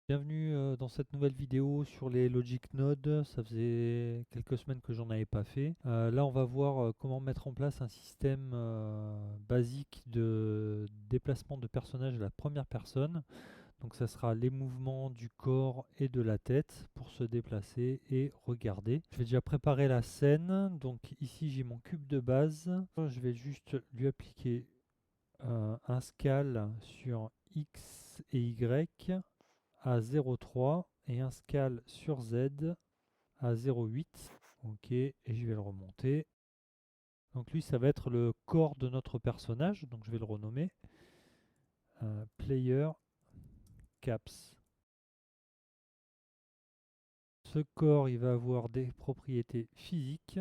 Bienvenue dans cette nouvelle vidéo sur les Logic Nodes. Ça faisait quelques semaines que j'en avais pas fait. Là, on va voir comment mettre en place un système basique de déplacement de personnages à la première personne. Donc ça sera les mouvements du corps et de la tête pour se déplacer et regarder. Je vais déjà préparer la scène. Donc ici, j'ai mon cube de base. Je vais juste lui appliquer un scale sur X et Y à 0,3 et un scale sur Z à 0,8. Ok, et je vais le remonter. Donc lui, ça va être le corps de notre personnage. Donc je vais le renommer Player Caps. Ce corps, il va avoir des propriétés physiques.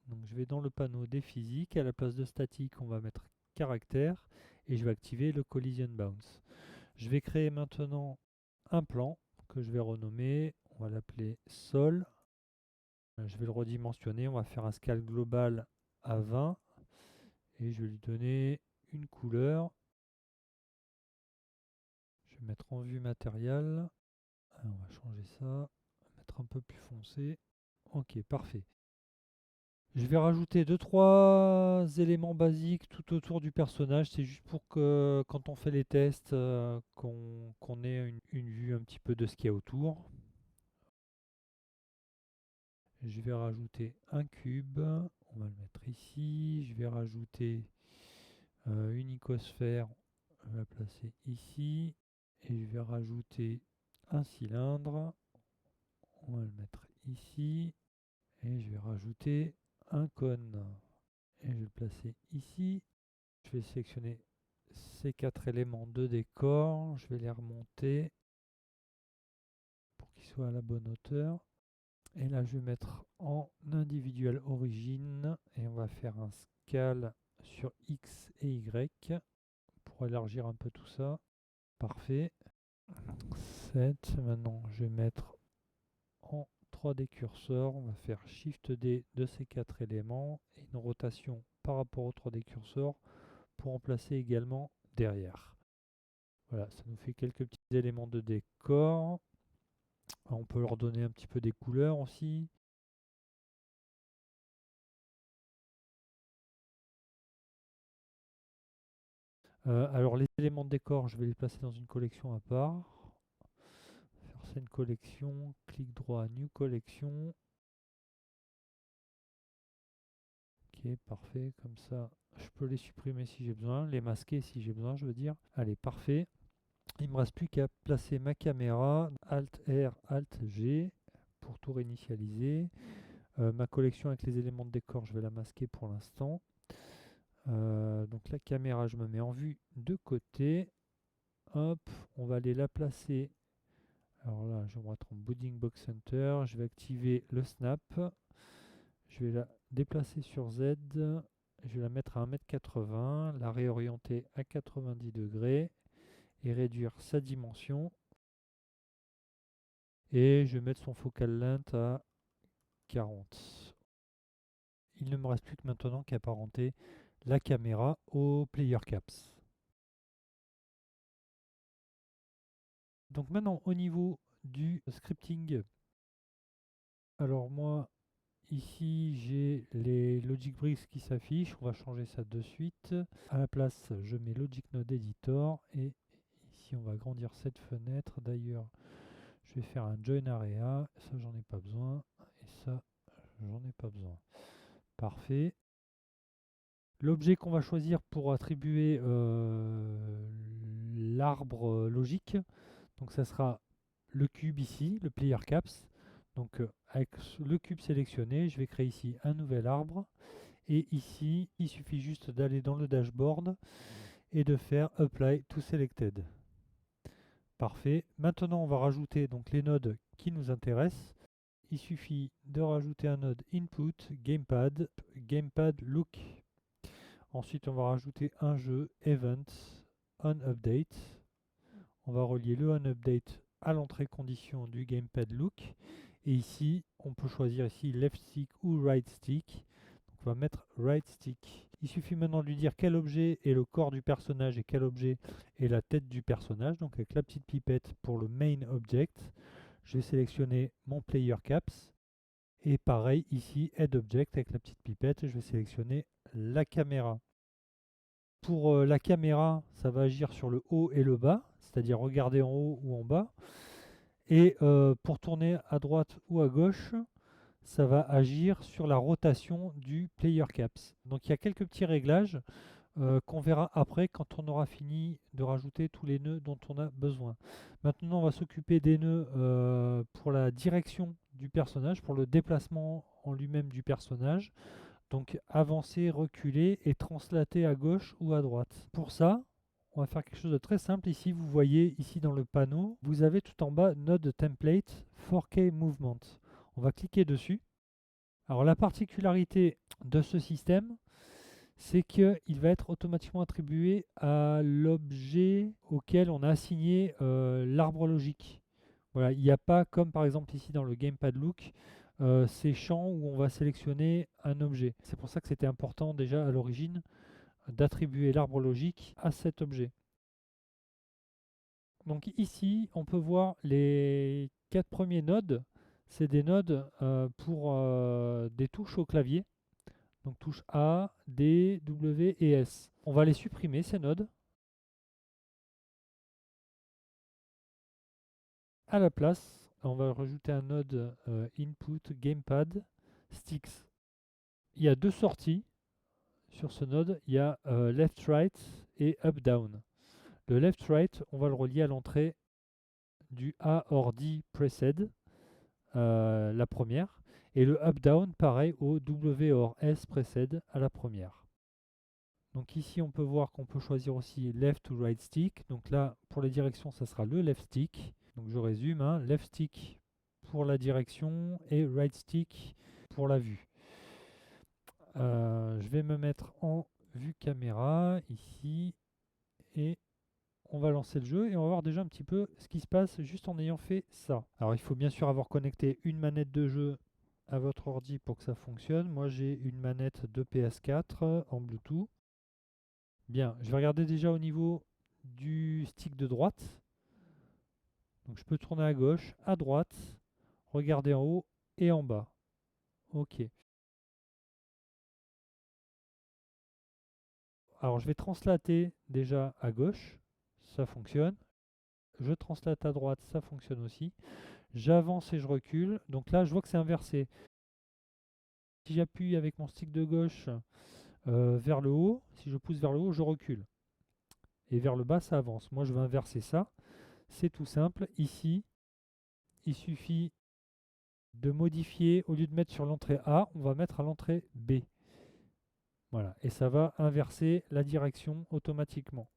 Donc je vais dans le panneau des physiques. À la place de statique, on va mettre caractère et je vais activer le collision bounce. Je vais créer maintenant un plan que je vais renommer. On va l'appeler Sol. Je vais le redimensionner, on va faire un scale global à 20 et je vais lui donner une couleur. Je vais mettre en vue matériel. On va changer ça, mettre un peu plus foncé. Ok, parfait. Je vais rajouter 2-3 éléments basiques tout autour du personnage. C'est juste pour que quand on fait les tests, qu'on ait une vue un petit peu de ce qu'il y a autour. Je vais rajouter un cube. On va le mettre ici. Je vais rajouter une icosphère, on va la placer ici. Et je vais rajouter un cylindre, on va le mettre ici. Et je vais rajouter un cône, et je vais le placer ici. Je vais sélectionner ces 4 éléments de décor, je vais les remonter pour qu'ils soient à la bonne hauteur. Et là, je vais mettre en individuel origine et on va faire un scale sur X et Y pour élargir un peu tout ça. Parfait. 7. Maintenant, je vais mettre en 3D curseur. On va faire Shift D de ces 4 éléments et une rotation par rapport au 3D curseur pour en placer également derrière. Voilà, ça nous fait quelques petits éléments de décor. On peut leur donner un petit peu des couleurs aussi. Alors les éléments de décor, je vais les placer dans une collection à part. Faire ça une collection, clic droit, New Collection. Ok, parfait, comme ça je peux les supprimer si j'ai besoin, les masquer si j'ai besoin, je veux dire. Allez, parfait. Il me reste plus qu'à placer ma caméra, Alt R, Alt G pour tout réinitialiser. Ma collection avec les éléments de décor, je vais la masquer pour l'instant. Donc la caméra, je me mets en vue de côté. Hop, on va aller la placer. Alors là, je vais mettre en Bounding Box Center. Je vais activer le snap. Je vais la déplacer sur Z. Je vais la mettre à 1,80 m, la réorienter à 90 degrés et réduire sa dimension. Et je vais mettre son focal length à 40. Il ne me reste plus que maintenant qu'à apparenter la caméra au player caps. Donc maintenant au niveau du scripting, alors moi ici j'ai les Logic Bricks qui s'affichent, on va changer ça de suite. À la place je mets Logic Node Editor et ici on va agrandir cette fenêtre. D'ailleurs je vais faire un Join Area, ça j'en ai pas besoin et ça j'en ai pas besoin. Parfait. L'objet qu'on va choisir pour attribuer l'arbre logique, donc ça sera le cube ici, le player caps. Donc avec le cube sélectionné, je vais créer ici un nouvel arbre. Et ici, il suffit juste d'aller dans le dashboard et de faire Apply to Selected. Parfait. Maintenant, on va rajouter donc les nodes qui nous intéressent. Il suffit de rajouter un node Input, Gamepad, Gamepad Look. Ensuite, on va rajouter un jeu Event onUpdate. On va relier le onUpdate à l'entrée condition du Gamepad Look. Et ici, on peut choisir ici left stick ou right stick. Donc, on va mettre right stick. Il suffit maintenant de lui dire quel objet est le corps du personnage et quel objet est la tête du personnage. Donc avec la petite pipette pour le main object, je vais sélectionner mon player caps. Et pareil ici, head object avec la petite pipette, je vais sélectionner la caméra. Pour la caméra, ça va agir sur le haut et le bas, c'est-à-dire regarder en haut ou en bas. Et pour tourner à droite ou à gauche, ça va agir sur la rotation du player caps. Donc il y a quelques petits réglages qu'on verra après quand on aura fini de rajouter tous les nœuds dont on a besoin. Maintenant, on va s'occuper des nœuds pour la direction du personnage, pour le déplacement en lui-même du personnage. Donc avancer, reculer et translater à gauche ou à droite. Pour ça, on va faire quelque chose de très simple. Ici, vous voyez ici dans le panneau, vous avez tout en bas Node Template 4K Movement. On va cliquer dessus. Alors la particularité de ce système, c'est qu'il va être automatiquement attribué à l'objet auquel on a assigné l'arbre logique. Voilà, il n'y a pas comme par exemple ici dans le Gamepad Look, ces champs où on va sélectionner un objet. C'est pour ça que c'était important déjà à l'origine d'attribuer l'arbre logique à cet objet. Donc ici, on peut voir les 4 premiers nodes. C'est des nodes pour des touches au clavier. Donc touche A, D, W et S. On va les supprimer, ces nodes. À la place, on va rajouter un node Input Gamepad Sticks. Il y a deux sorties sur ce node. Il y a Left-Right et Up-Down. Le Left-Right, on va le relier à l'entrée du A or D Preced, la première. Et le Up-Down, pareil, au W or S Preced à la première. Donc ici, on peut voir qu'on peut choisir aussi left ou right stick. Donc là, pour les directions, ça sera le left stick. Donc je résume, hein, left stick pour la direction et right stick pour la vue. Je vais me mettre en vue caméra ici et on va lancer le jeu et on va voir déjà un petit peu ce qui se passe juste en ayant fait ça. Alors il faut bien sûr avoir connecté une manette de jeu à votre ordi pour que ça fonctionne. Moi j'ai une manette de PS4 en Bluetooth. Bien, je vais regarder déjà au niveau du stick de droite. Donc je peux tourner à gauche, à droite, regarder en haut et en bas. Ok. Alors je vais translater déjà à gauche, ça fonctionne. Je translate à droite, ça fonctionne aussi. J'avance et je recule. Donc là, je vois que c'est inversé. Si j'appuie avec mon stick de gauche vers le haut, si je pousse vers le haut, je recule. Et vers le bas, ça avance. Moi, je vais inverser ça. C'est tout simple. Ici, il suffit de modifier, au lieu de mettre sur l'entrée A, on va mettre à l'entrée B. Voilà. Et ça va inverser la direction automatiquement.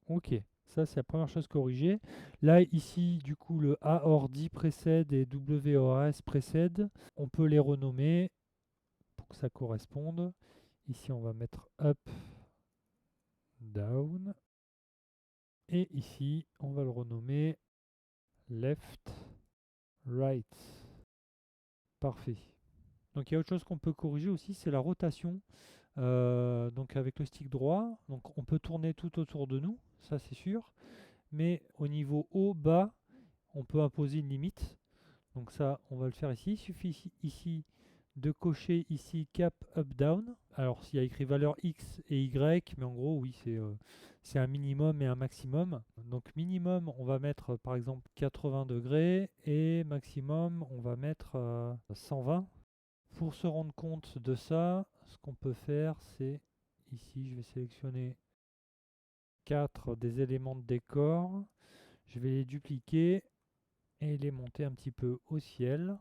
Ok. Ça, c'est la première chose corrigée. Là, ici, du coup, le A or D précède et W or S précède. On peut les renommer pour que ça corresponde. Ici, on va mettre up, down. Et ici, on va le renommer left, right. Parfait. Donc, il y a autre chose qu'on peut corriger aussi, c'est la rotation. Donc, avec le stick droit, donc on peut tourner tout autour de nous, ça c'est sûr. Mais au niveau haut, bas, on peut imposer une limite. Donc ça, on va le faire ici. Il suffit ici de cocher ici cap up down. Alors s'il y a écrit valeur X et Y, mais en gros oui c'est un minimum et un maximum. Donc minimum on va mettre par exemple 80 degrés et maximum on va mettre 120. Pour se rendre compte de ça, ce qu'on peut faire c'est ici je vais sélectionner 4 des éléments de décor. Je vais les dupliquer et les monter un petit peu au ciel.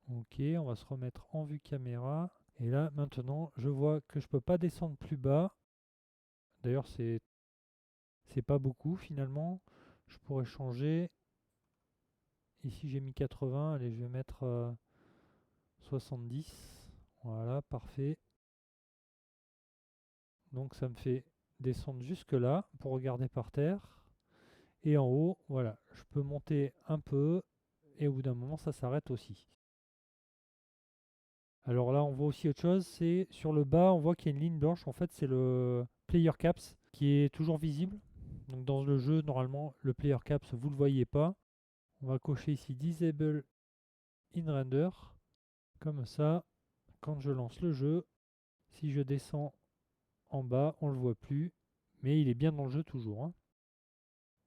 Ok, on va se remettre en vue caméra. Et là, maintenant, je vois que je peux pas descendre plus bas. D'ailleurs, c'est pas beaucoup finalement. Je pourrais changer. Ici, j'ai mis 80. Allez, je vais mettre 70. Voilà, parfait. Donc, ça me fait descendre jusque là pour regarder par terre. Et en haut, voilà, je peux monter un peu. Et au bout d'un moment, ça s'arrête aussi. Alors là, on voit aussi autre chose, c'est sur le bas, on voit qu'il y a une ligne blanche. En fait, c'est le player caps qui est toujours visible. Donc dans le jeu, normalement, le player caps, vous ne le voyez pas. On va cocher ici Disable in Render. Comme ça, quand je lance le jeu, si je descends en bas, on ne le voit plus. Mais il est bien dans le jeu toujours, hein.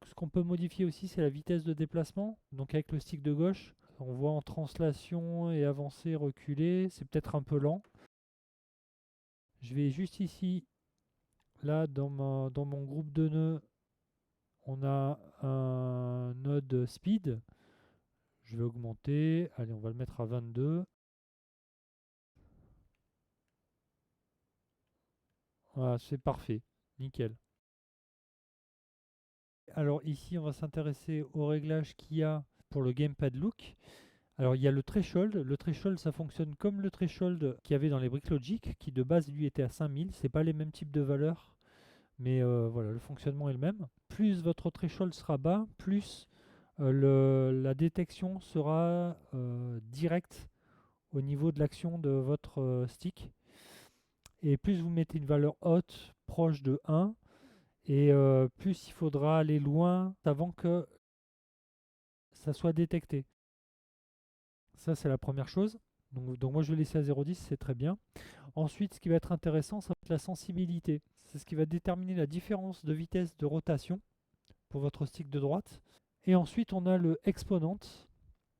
Ce qu'on peut modifier aussi, c'est la vitesse de déplacement. Donc avec le stick de gauche, on voit en translation et avancer, reculer. C'est peut-être un peu lent. Je vais juste ici, là dans mon groupe de nœuds, on a un node speed. Je vais augmenter. Allez, on va le mettre à 22. Voilà, c'est parfait. Nickel. Alors ici, on va s'intéresser au réglage qu'il y a pour le gamepad look. Alors il y a le threshold. Le threshold, ça fonctionne comme le threshold qu'il y avait dans les BrickLogic, qui de base lui était à 5000. C'est pas les mêmes types de valeurs, mais voilà, le fonctionnement est le même. Plus votre threshold sera bas, plus la détection sera directe au niveau de l'action de votre stick. Et plus vous mettez une valeur haute, proche de 1, et plus il faudra aller loin avant que ça soit détecté. Ça, c'est la première chose. Donc moi, je vais laisser à 0,10, c'est très bien. Ensuite, ce qui va être intéressant, ça va être la sensibilité. C'est ce qui va déterminer la différence de vitesse de rotation pour votre stick de droite. Et ensuite, on a le exponent.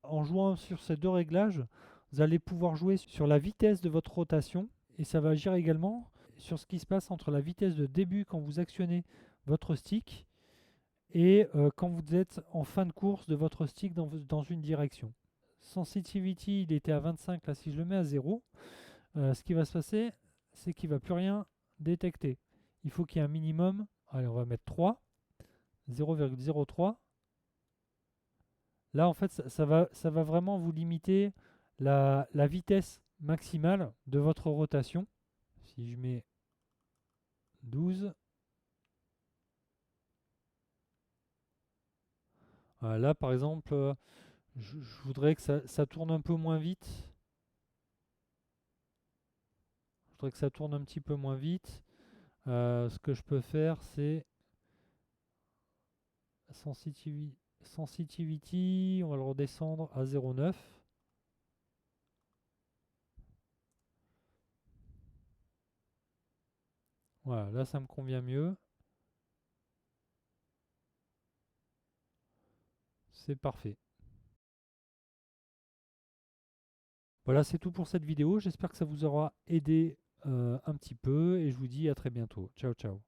En jouant sur ces deux réglages, vous allez pouvoir jouer sur la vitesse de votre rotation. Et ça va agir également sur ce qui se passe entre la vitesse de début quand vous actionnez votre stick et quand vous êtes en fin de course de votre stick dans une direction. Sensitivity, il était à 25, là si je le mets à 0, ce qui va se passer, c'est qu'il ne va plus rien détecter. Il faut qu'il y ait un minimum, allez on va mettre 3, 0,03. Là en fait ça va vraiment vous limiter la vitesse maximale de votre rotation. Si je mets 12, là par exemple, je voudrais que ça tourne un peu moins vite. Je voudrais que ça tourne un petit peu moins vite. Ce que je peux faire, c'est sensitivity, on va le redescendre à 0,9. Voilà, là ça me convient mieux. C'est parfait. Voilà, c'est tout pour cette vidéo. J'espère que ça vous aura aidé un petit peu et je vous dis à très bientôt. Ciao, ciao.